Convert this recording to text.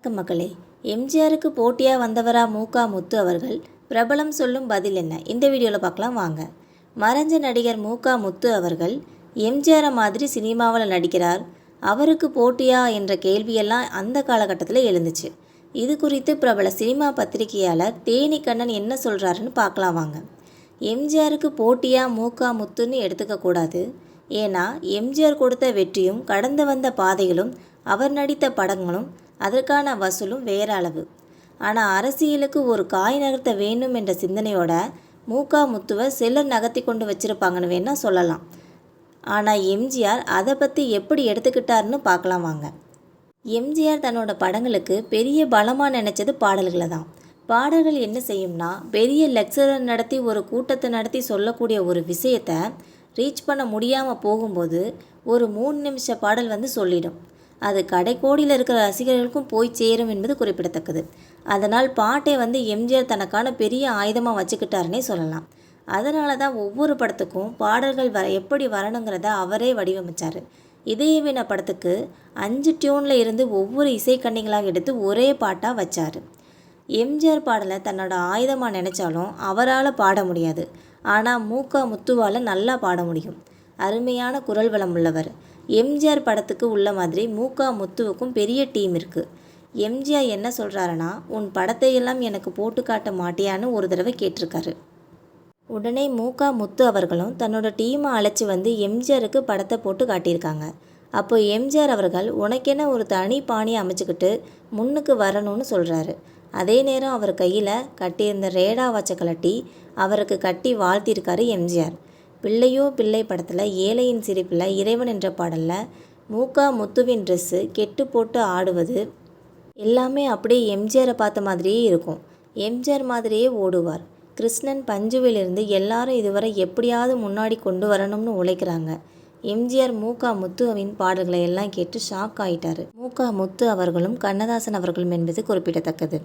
வணக்கம் மக்களே. எம்ஜிஆருக்கு போட்டியாக வந்தவரா முத்து அவர்கள்? பிரபலம் சொல்லும் பதில் என்ன? இந்த வீடியோவில் பார்க்கலாம் வாங்க. மறைஞ்ச நடிகர் முத்து அவர்கள் எம்ஜிஆரை மாதிரி சினிமாவில் நடிக்கிறார், அவருக்கு போட்டியா என்ற கேள்வியெல்லாம் அந்த காலகட்டத்தில் எழுந்துச்சு. இது குறித்து பிரபல சினிமா பத்திரிகையாளர் தேனி கண்ணன் என்ன சொல்கிறாருன்னு பார்க்கலாம் வாங்க. எம்ஜிஆருக்கு போட்டியாக முத்துன்னு எடுத்துக்கக்கூடாது. ஏன்னா எம்ஜிஆர் கொடுத்த வெற்றியும் கடந்து வந்த பாதைகளும் அவர் நடித்த படங்களும் அதற்கான வசூலும் வேற அளவு. ஆனால் அரசியலுக்கு ஒரு காய் நகர்த்த வேண்டும் என்ற சிந்தனையோட முத்துவை சிலர் நகர்த்தி கொண்டு வச்சுருப்பாங்கன்னு வேணால் சொல்லலாம். ஆனால் எம்ஜிஆர் அதை பற்றி எப்படி எடுத்துக்கிட்டாருன்னு பார்க்கலாம் வாங்க. எம்ஜிஆர் தன்னோட படங்களுக்கு பெரிய பலமாக நினச்சது பாடல்களை தான். பாடல்கள் என்ன செய்யும்னா, பெரிய லெக்சரர் நடத்தி ஒரு கூட்டத்தை நடத்தி சொல்லக்கூடிய ஒரு விஷயத்தை ரீச் பண்ண முடியாமல் போகும்போது ஒரு 3 நிமிஷ பாடல் சொல்லிடும். அது கடைக்கோடியில் இருக்கிற ரசிகர்களுக்கும் போய் சேரும் என்பது குறிப்பிடத்தக்கது. அதனால் பாட்டை எம்ஜிஆர் தனக்கான பெரிய ஆயுதமாக வச்சுக்கிட்டாருன்னே சொல்லலாம். அதனால தான் ஒவ்வொரு படத்துக்கும் பாடல்கள் எப்படி வரணுங்கிறத அவரே வடிவமைச்சார். இதயவீண படத்துக்கு 5 டியூனில் இருந்து ஒவ்வொரு இசைக்கண்ணிகளாக எடுத்து ஒரே பாட்டாக வச்சார். எம்ஜிஆர் பாடலை தன்னோட ஆயுதமாக நினச்சாலும் அவரால் பாட முடியாது. ஆனால் முத்துவால் நல்லா பாட முடியும். அருமையான குரல் வளம் உள்ளவர். எம்ஜிஆர் படத்துக்கு உள்ள மாதிரி முத்துவுக்கும் பெரிய டீம் இருக்குது. எம்ஜிஆர் என்ன சொல்கிறாருன்னா, உன் படத்தையெல்லாம் எனக்கு போட்டு காட்ட மாட்டியான்னு ஒரு தடவை கேட்டிருக்காரு. உடனே முத்து அவர்களும் தன்னோட டீமை அழைச்சி எம்ஜிஆருக்கு படத்தை போட்டு காட்டியிருக்காங்க. அப்போ எம்ஜிஆர் அவர்கள் உனக்கென ஒரு தனி பாணியை அமைச்சுக்கிட்டு முன்னுக்கு வரணும்னு சொல்கிறாரு. அதே நேரம் அவர் கையில் கட்டியிருந்த ரேடா வாட்சை கலட்டி அவருக்கு கட்டி வாழ்த்தியிருக்காரு எம்ஜிஆர். பிள்ளையோ பிள்ளை படத்தில் ஏழையின் சிரிப்பில் இறைவன் என்ற பாடலில் முத்துவின் ட்ரெஸ்ஸு கெட்டு போட்டு ஆடுவது எல்லாமே அப்படியே எம்ஜிஆரை பார்த்த மாதிரியே இருக்கும். எம்ஜிஆர் மாதிரியே ஓடுவார். கிருஷ்ணன் பஞ்சுவிலிருந்து எல்லாரும் இதுவரை எப்படியாவது முன்னாடி கொண்டு வரணும்னு உழைக்கிறாங்க. எம்ஜிஆர் முத்துவின் பாடல்களை எல்லாம் கேட்டு ஷாக் ஆகிட்டார். முத்து அவர்களும் கண்ணதாசன் அவர்களும் என்பது குறிப்பிடத்தக்கது.